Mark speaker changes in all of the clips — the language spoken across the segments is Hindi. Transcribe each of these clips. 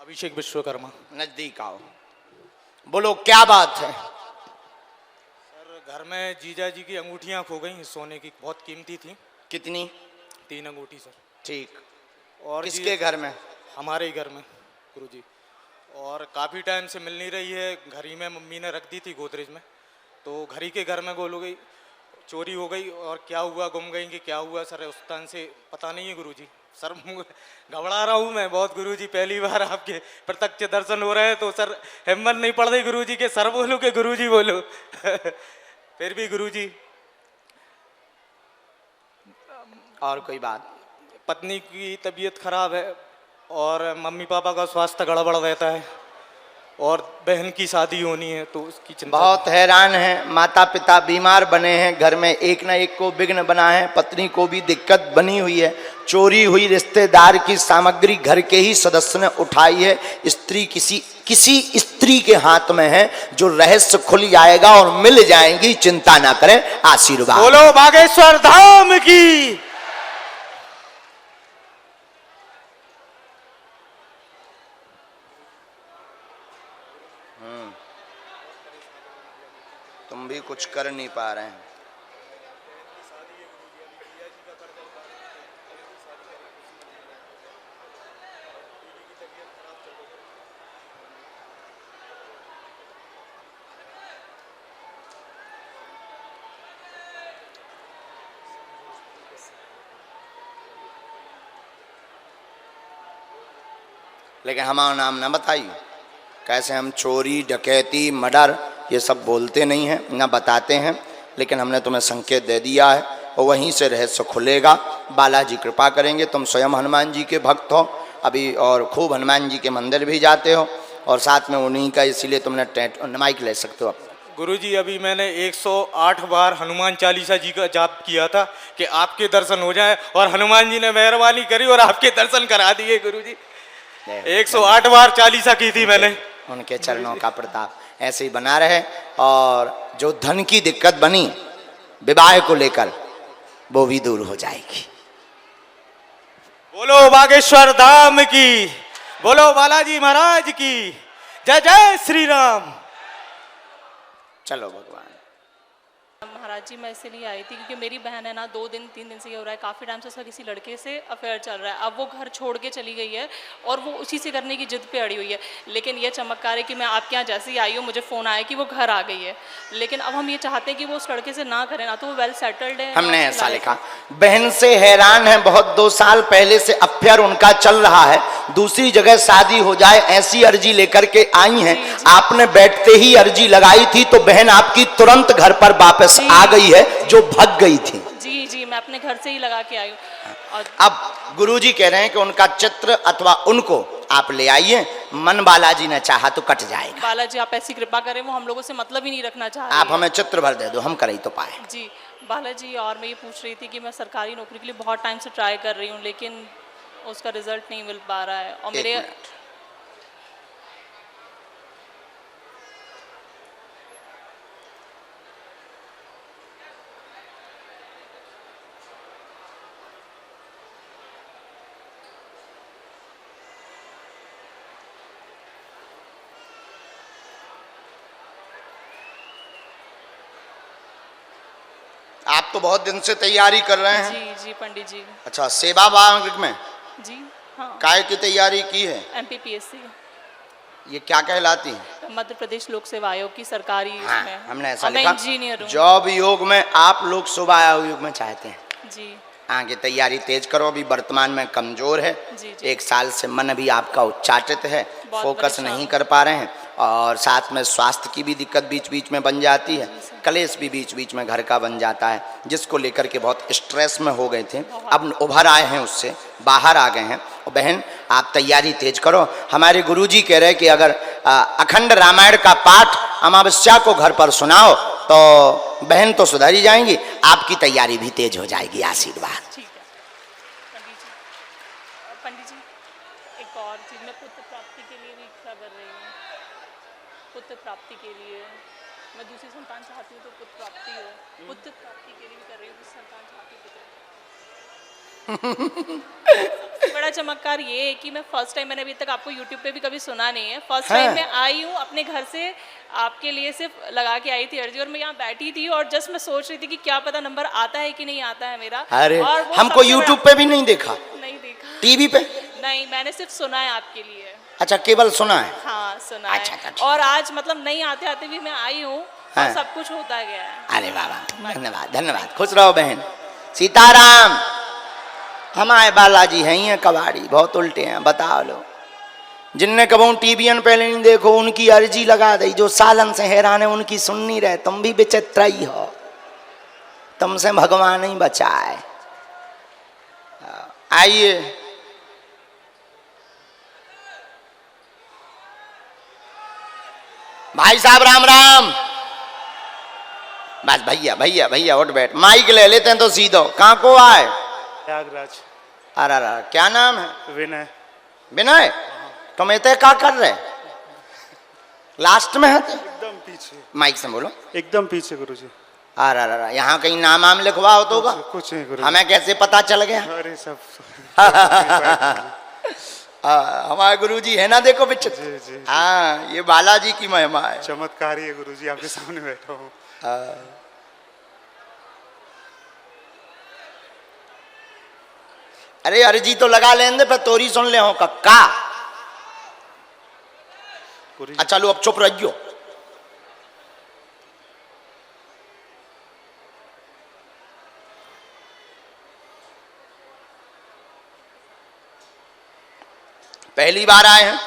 Speaker 1: अभिषेक विश्वकर्मा।
Speaker 2: नजदीक आओ, बोलो क्या बात है।
Speaker 1: सर घर में जीजा जी की अंगूठियां खो गई, सोने की, बहुत कीमती थी।
Speaker 2: कितनी?
Speaker 1: 3 अंगूठी सर।
Speaker 2: ठीक।
Speaker 1: और
Speaker 2: किसके घर में?
Speaker 1: हमारे ही घर में गुरुजी। और काफ़ी टाइम से मिल नहीं रही है, घर ही में मम्मी ने रख दी थी गोदरेज में, तो घर ही के घर में गोल हो गई, चोरी हो गई। और क्या हुआ, गुम गई कि क्या हुआ सर, उस टाइम से पता नहीं है गुरुजी। सर घबरा रहा हूँ मैं बहुत गुरुजी, पहली बार आपके प्रत्यक्ष दर्शन हो रहे हैं, तो सर हिम्मत नहीं पड़ रही गुरुजी के सर बोलो के गुरुजी बोलो फिर भी गुरुजी।
Speaker 2: और कोई बात?
Speaker 1: पत्नी की तबीयत खराब है और मम्मी पापा का स्वास्थ्य गड़बड़ रहता है, और बहन की शादी होनी है, तो उसकी चिंता।
Speaker 2: बहुत हैरान है, माता पिता बीमार बने हैं, घर में एक ना एक को विघ्न बना है, पत्नी को भी दिक्कत बनी हुई है, चोरी हुई रिश्तेदार की सामग्री घर के ही सदस्य ने उठाई है, स्त्री किसी स्त्री के हाथ में है, जो रहस्य खुल जाएगा और मिल जाएंगी, चिंता ना करें, आशीर्वाद।
Speaker 1: बोलो बागेश्वर धाम की।
Speaker 2: तुम भी कुछ कर नहीं पा रहे हैं। लेकिन हमारा नाम ना बताइए, कैसे हम चोरी डकैती मर्डर ये सब बोलते नहीं हैं, ना बताते हैं, लेकिन हमने तुम्हें संकेत दे दिया है और वहीं से रहस्य खुलेगा। बालाजी कृपा करेंगे, तुम स्वयं हनुमान जी के भक्त हो अभी, और खूब हनुमान जी के मंदिर भी जाते हो, और साथ में उन्हीं का, इसीलिए तुमने माइक ले सकते हो।
Speaker 1: गुरुजी अभी मैंने 108 बार हनुमान चालीसा जी का जाप किया था कि आपके दर्शन हो जाए, और हनुमान जी ने मेहरबानी करी और आपके दर्शन करा दिए गुरुजी। 108 बार चालीसा की थी मैंने।
Speaker 2: उनके चरणों का प्रताप ऐसे ही बना रहे, और जो धन की दिक्कत बनी विवाह को लेकर वो भी दूर हो जाएगी।
Speaker 1: बोलो बागेश्वर धाम की, बोलो बालाजी महाराज की जय, जय श्री राम।
Speaker 2: चलो भगवान।
Speaker 3: महाराज जी मैं इसलिए आई थी क्योंकि मेरी बहन है ना, 2 दिन 3 दिन से ये हो रहा है, काफ़ी टाइम से उसका किसी लड़के से अफेयर चल रहा है। अब वो घर छोड़ के चली गई है और वो उसी से करने की जिद पे अड़ी हुई है। लेकिन ये चमत्कार है कि मैं आपके यहाँ जैसे ही आई हूँ मुझे फ़ोन आया कि वो घर आ गई है। लेकिन अब हम ये चाहते हैं कि वो उस लड़के से ना करें, ना तो वो वेल सेटल्ड है।
Speaker 2: हमने ऐसा लिखा, बहन से हैरान है, बहुत 2 साल पहले से अफेयर उनका चल रहा है, दूसरी जगह शादी हो जाए ऐसी अर्जी लेकर के आई हैं। आपने बैठते ही अर्जी लगाई थी तो बहन आपकी तुरंत घर पर वापस आ गई है, जो भग गई थी।
Speaker 3: जी जी मैं अपने घर से ही लगा के आई हूँ। और
Speaker 2: अब गुरुजी कह रहे हैं कि उनका चित्र अथवा उनको आप ले आइए, मन बालाजी ने चाहा तो कट जाएगा।
Speaker 3: बालाजी आप ऐसी कृपा करें, वो हम लोगों से मतलब ही नहीं रखना चाह रही
Speaker 2: आप
Speaker 3: है।
Speaker 2: हमें चित्र भर दे दो, हम कर ही तो पाए।
Speaker 3: जी बालाजी, और मैं ये पूछ रही थी कि मैं सरकारी नौकरी के लिए बहुत टाइम से ट्राई कर रही हूँ, लेकिन उसका रिजल्ट नहीं मिल पा रहा है। और मेरे
Speaker 2: आप तो बहुत दिन से तैयारी कर रहे हैं।
Speaker 3: जी जी पंडित जी।
Speaker 2: अच्छा, सेवा बैंक में
Speaker 3: जी हाँ।
Speaker 2: काय की तैयारी की है?
Speaker 3: MPPSC।
Speaker 2: ये क्या कहलाती है?
Speaker 3: मध्य प्रदेश लोक सेवा आयोग की सरकारी।
Speaker 2: हाँ,
Speaker 3: उसमें
Speaker 2: हमने ऐसा
Speaker 3: मैं
Speaker 2: लिखा,
Speaker 3: इंजीनियर हूँ।
Speaker 2: जॉब योग में आप लोग सुबह आयोग में चाहते हैं।
Speaker 3: जी
Speaker 2: आगे तैयारी तेज करो, अभी वर्तमान में कमजोर है।
Speaker 3: जी जी।
Speaker 2: 1 साल से मन भी आपका उच्चाटित है, फोकस
Speaker 3: परेशान
Speaker 2: नहीं
Speaker 3: हूँ।
Speaker 2: कर पा रहे हैं, और साथ में स्वास्थ्य की भी दिक्कत बीच बीच में बन जाती है, कलेश भी बीच बीच में घर का बन जाता है, जिसको लेकर के बहुत स्ट्रेस में हो गए थे। अब उभर आए हैं, उससे बाहर आ गए हैं। और बहन आप तैयारी तेज करो। हमारे गुरुजी कह रहे हैं कि अगर अखंड रामायण का पाठ अमावस्या को घर पर सुनाओ तो बहन तो सुधर ही जाएंगी, आपकी तैयारी भी तेज हो जाएगी। आशीर्वाद।
Speaker 3: ठीक है पंडित जी। पंडित जी एक और चीज़, मैं पुत्र प्राप्ति के लिए भी इच्छा कर रही हूँ। पुत्र प्राप्ति के लिए मैं दूसरी संतान चाहती हूँ, तो पुत्र प्राप्ति हो। पुत्र प्राप्ति के लिए भी कर रही हूँ, दूसरी संतान चाहती हूँ। सबसे बड़ा बड़ा चमत्कार ये है कि मैं फर्स्ट टाइम, मैंने अभी तक आपको यूट्यूब पे भी कभी सुना नहीं है, फर्स्ट
Speaker 2: हाँ।
Speaker 3: टाइम मैं आई हूँ अपने घर से, आपके लिए सिर्फ लगा के आई थी अर्जी, और मैं यहाँ बैठी थी और जस्ट मैं सोच रही थी कि क्या पता नंबर आता है कि नहीं आता है मेरा।
Speaker 2: अरे
Speaker 3: और वो
Speaker 2: हमको
Speaker 3: सबसे
Speaker 2: यूट्यूब
Speaker 3: बड़ा-
Speaker 2: पे भी नहीं देखा,
Speaker 3: नहीं देखा,
Speaker 2: टीवी पे?
Speaker 3: नहीं, मैंने सिर्फ सुना है आपके लिए।
Speaker 2: अच्छा, केवल सुना है।
Speaker 3: हाँ सुना
Speaker 2: अच्छा,
Speaker 3: है,
Speaker 2: अच्छा।
Speaker 3: और आज मतलब नहीं आते आते भी मैं आई हूँ
Speaker 2: हाँ।
Speaker 3: और सब कुछ होता गया है।
Speaker 2: अरे बाबा, धन्यवाद धन्यवाद, खुश रहो बहन। सीताराम। हमारे बालाजी हैं ये कबाड़ी, बहुत उल्टे हैं, बताओ लो। जिनने कबू टीवीएन पहले नहीं देखो उनकी अर्जी लगा दी, जो सालन से हैरान है उनकी सुननी रहे। तुम भी विचित्र ही हो, तुमसे भगवान ही बचाए। आइए, भाई साहब राम राम। बस भैया भैया भैया उठ बैठ, माइक ले लेते हैं तो सीधो। कहाँ को आए?
Speaker 4: त्यागराज।
Speaker 2: अरे क्या नाम है?
Speaker 4: विनय।
Speaker 2: विनय, तुम इतने क्या कर रहे? लास्ट में है तो?
Speaker 4: एकदम पीछे।
Speaker 2: माइक से बोलो।
Speaker 4: एकदम पीछे गुरुजी।
Speaker 2: अरे यहाँ कहीं नाम वाम लिखवा हो तो होगा?
Speaker 4: कुछ नहीं गुरुजी।
Speaker 2: हमें कैसे पता चल गया?
Speaker 4: अरे सब
Speaker 2: हमारे गुरुजी है ना, देखो बिच।
Speaker 4: जी जी।
Speaker 2: हाँ, ये बालाजी की महिमा है।
Speaker 4: चमत्कारी है गुरुजी, आपके सामने बैठा हूँ।
Speaker 2: अरे अर्जी तो लगा लेंगे फिर तोरी सुन ले हो कक्का।
Speaker 4: गुरुजी
Speaker 2: अच्छा लो अब चुप रहियो। पहली बार आए हैं?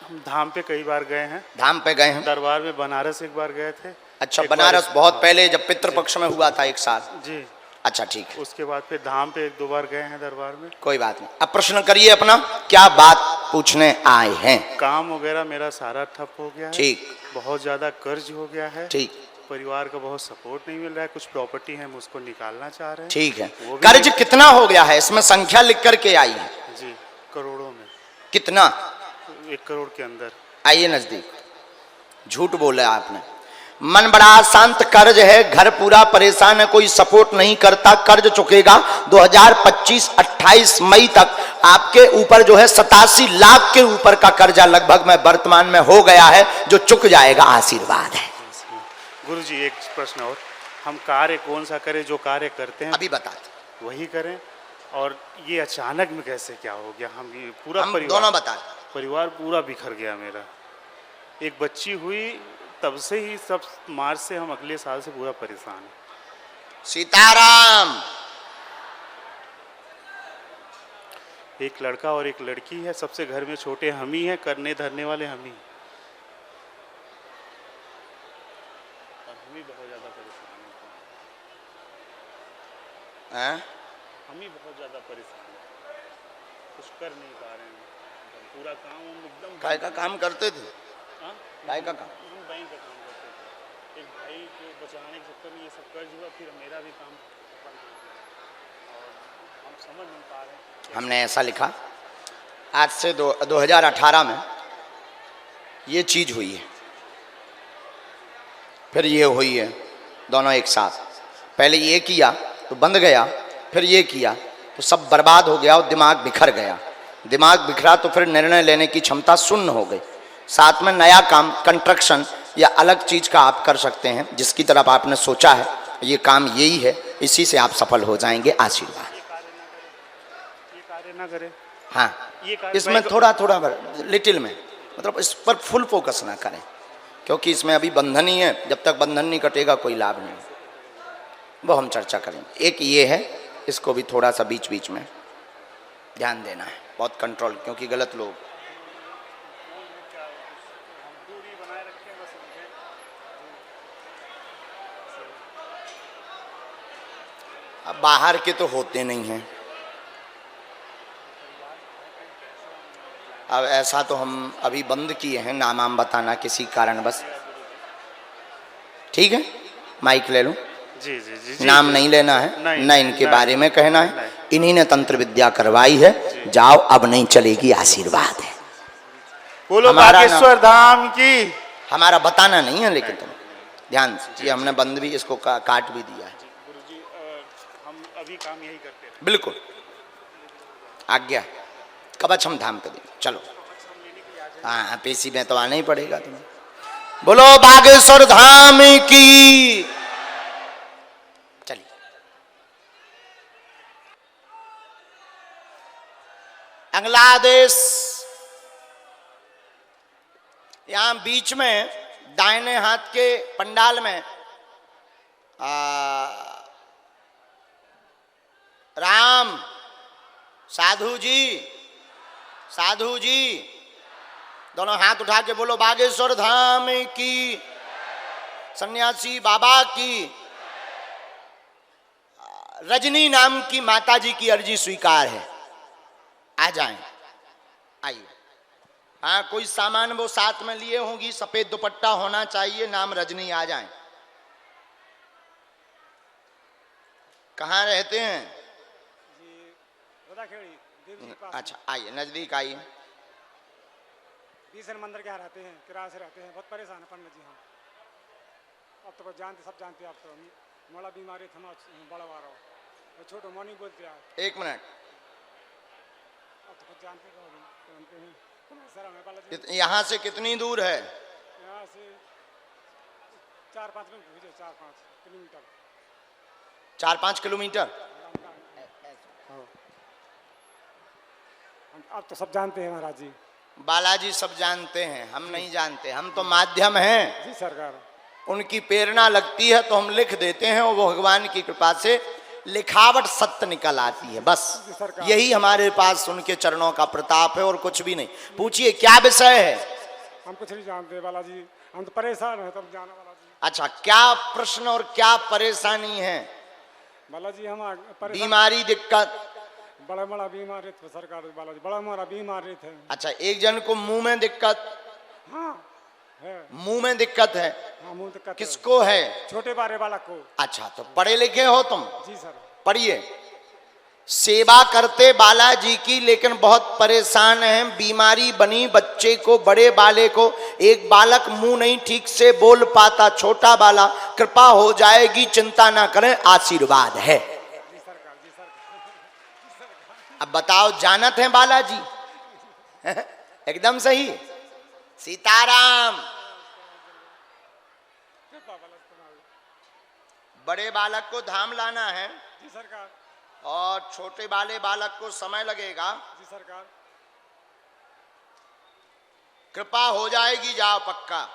Speaker 4: हम धाम पे कई बार गए हैं।
Speaker 2: धाम पे गए हैं?
Speaker 4: दरबार में बनारस एक बार गए थे।
Speaker 2: अच्छा,
Speaker 4: एक बार
Speaker 2: बनारस बहुत पहले जब पितृपक्ष में हुआ था एक साल।
Speaker 4: जी।
Speaker 2: अच्छा ठीक है,
Speaker 4: उसके बाद फिर धाम पे एक दो बार गए हैं दरबार में।
Speaker 2: कोई बात नहीं। अब प्रश्न करिए अपना, क्या बात पूछने आए हैं?
Speaker 4: काम वगैरह मेरा सारा ठप हो गया है।
Speaker 2: ठीक।
Speaker 4: बहुत ज्यादा कर्ज हो गया है।
Speaker 2: ठीक।
Speaker 4: परिवार का बहुत सपोर्ट नहीं मिल रहा है। कुछ प्रॉपर्टी है, हम उसको निकालना चाह रहे हैं।
Speaker 2: ठीक है,
Speaker 4: वो भी
Speaker 2: कर्ज कितना हो गया है? इसमें संख्या लिख करके आई है।
Speaker 4: जी, करोड़ों में।
Speaker 2: कितना?
Speaker 4: 1 करोड़ के अंदर।
Speaker 2: आइए नजदीक। झूठ बोला आपने। मन बड़ा शांत, कर्ज है, घर पूरा परेशान है, कोई सपोर्ट नहीं करता, कर्ज चुकेगा 2025-28 मई तक आपके ऊपर जो है 87 लाख के ऊपर का कर्जा लगभग में वर्तमान में हो गया है, जो चुक जाएगा। आशीर्वाद है।
Speaker 4: गुरुजी एक प्रश्न और, हम कार्य कौन सा करें? जो कार्य करते हैं
Speaker 2: अभी बताते
Speaker 4: वही करें, और ये अचानक में कैसे क्या हो गया? हम ये पूरा
Speaker 2: हम दोनों बता।
Speaker 4: परिवार पूरा बिखर गया मेरा। एक बच्ची हुई तब से ही सब, मार्च से हम अगले साल से पूरा परेशान हैं।
Speaker 2: सीताराम।
Speaker 4: एक लड़का और एक लड़की है, सबसे घर में छोटे हम ही हैं, करने धरने वाले हम ही हैं। और हम ही बहुत ज़्यादा परेशान हैं। हम ही बहुत ज़्यादा परेशान हैं, कुछ कर नहीं पा रहे हैं। पूरा काम हम एकदम
Speaker 2: काय का काम करते थे?
Speaker 4: हाँ?
Speaker 2: काय का काम?
Speaker 4: हम बैंक का काम करते थे। एक भाई को बचाने के चक्कर में ये सब कर्ज हुआ, फिर मेरा भी काम बंद हो गया और हम समझ नहीं पा रहे हैं।
Speaker 2: हमने ऐसा लिखा, आज से 2018 में ये चीज हुई है, फिर ये हुई है, दोनों एक साथ। पहले ये किया तो बंद गया, फिर ये किया तो सब बर्बाद हो गया और दिमाग बिखर गया। दिमाग बिखरा तो फिर निर्णय लेने की क्षमता शून्य हो गई। साथ में नया काम, कंस्ट्रक्शन या अलग चीज का आप कर सकते हैं, जिसकी तरफ आपने सोचा है, ये काम यही है, इसी से आप सफल हो जाएंगे। आशीर्वाद।
Speaker 4: ये कार्य ना करें।
Speaker 2: हाँ,
Speaker 4: ये कार्य
Speaker 2: इसमें थोड़ा थोड़ा लिटिल में, मतलब इस पर फुल फोकस ना करें, क्योंकि इसमें अभी बंधन ही है। जब तक बंधन नहीं कटेगा कोई लाभ नहीं, वो हम चर्चा करेंगे। एक ये है, इसको भी थोड़ा सा बीच बीच में ध्यान देना है, बहुत कंट्रोल, क्योंकि गलत लोग। अब बाहर के तो होते नहीं हैं। अब ऐसा तो हम अभी बंद किए हैं नाम आम बताना किसी कारण बस। ठीक है, माइक ले लो।
Speaker 4: जी जी जी।
Speaker 2: नाम
Speaker 4: जी,
Speaker 2: नहीं लेना है,
Speaker 4: नहीं,
Speaker 2: न इनके
Speaker 4: नहीं,
Speaker 2: बारे में कहना है।
Speaker 4: नहीं।
Speaker 2: इन्हीं ने तंत्र विद्या करवाई है, जाओ अब नहीं चलेगी। आशीर्वाद है।
Speaker 4: बोलो
Speaker 2: हमारा
Speaker 4: बागेश्वर धाम की।
Speaker 2: हमारा बताना नहीं है, लेकिन तुम ध्यान से, ये हमने बंद भी इसको काट भी दिया है।
Speaker 4: गुरुजी हम अभी काम यही करते हैं।
Speaker 2: बिल्कुल आज्ञा। कवचम धाम पे देंगे। चलो हाँ, पेशी में तो आना ही पड़ेगा तुम्हें। बोलो बागेश्वर धाम की। चलिए अगला आदेश, यहां बीच में दाहिने हाथ के पंडाल में राम साधु जी दोनों हाथ उठा के बोलो बागेश्वर धाम की, सन्यासी बाबा की। रजनी नाम की माता जी की अर्जी स्वीकार है, आ जाएं, आइए। हाँ, कोई सामान वो साथ में लिए होंगी, सफेद दुपट्टा होना चाहिए, नाम रजनी, आ जाएं। कहाँ रहते हैं? अच्छा आइए, नजदीक आइए।
Speaker 5: बीसन मंदिर के यहाँ रहते हैं, किराए से रहते हैं, बहुत परेशान है पंडित जी हम। अब तो जानते, सब जानते हैं आप तो, बड़ा बीमारी था, बड़ा वारा हो, छोटो मोनी बोलते हैं।
Speaker 2: एक मिनट,
Speaker 5: अब तो जानते हैं।
Speaker 2: यहाँ से कितनी दूर है?
Speaker 5: यहाँ से 4-5 किलोमीटर,
Speaker 2: 4-5 किलोमीटर।
Speaker 5: अब तो सब जानते हैं महाराज जी।
Speaker 2: बालाजी सब जानते हैं, हम नहीं जानते, हम तो माध्यम हैं।
Speaker 5: जी सरकार।
Speaker 2: उनकी प्रेरणा लगती है तो हम लिख देते हैं, और वो भगवान की कृपा से लिखावट सत्य निकल आती है, बस यही हमारे पास उनके चरणों का प्रताप है और कुछ भी नहीं। पूछिए क्या विषय है?
Speaker 5: हम कुछ नहीं जानते बालाजी, हम तो परेशान है, तब जाना बालाजी।
Speaker 2: अच्छा, क्या प्रश्न और क्या परेशानी है?
Speaker 5: बालाजी हम
Speaker 2: बीमारी, दिक्कत?
Speaker 5: बड़ा बीमारी थे सरकार बालाजी, बड़ा बीमारी थे।
Speaker 2: अच्छा, एक जन को मुंह में दिक्कत?
Speaker 5: हाँ है,
Speaker 2: मुंह में दिक्कत है।
Speaker 5: हाँ, मुंह दिक्कत।
Speaker 2: किसको है?
Speaker 5: छोटे बारे बालक को।
Speaker 2: अच्छा, तो पढ़े लिखे हो तुम?
Speaker 5: जी सर।
Speaker 2: पढ़िए। सेवा करते बालाजी की, लेकिन बहुत परेशान हैं, बीमारी बनी बच्चे को, बड़े बाले को। एक बालक मुंह नहीं ठीक से बोल पाता, छोटा बाला, कृपा हो जाएगी, चिंता ना करें, आशीर्वाद है। अब बताओ, जानत हैं बालाजी? एकदम सही। सीताराम। बड़े बालक को धाम लाना है
Speaker 5: जी सरकार,
Speaker 2: और छोटे वाले बालक को समय लगेगा।
Speaker 5: जी सरकार।
Speaker 2: कृपा हो जाएगी, जाओ पक्का।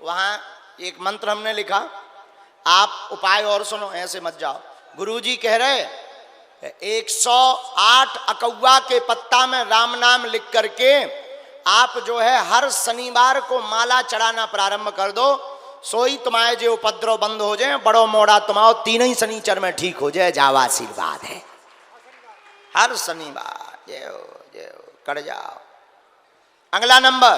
Speaker 2: वहां एक मंत्र हमने लिखा, आप उपाय और सुनो, ऐसे मत जाओ। गुरुजी कह रहे 108 अकौआ के पत्ता में राम नाम लिख करके आप जो है हर शनिवार को माला चढ़ाना प्रारंभ कर दो, सोई तुम्हारे जो उपद्रव बंद हो जाए, बड़ो मोड़ा तुम्हारो तीनों ही शनिचर में ठीक हो जाए, जाओ, आशीर्वाद है। हर शनिवार जय हो कर जाओ। अगला नंबर,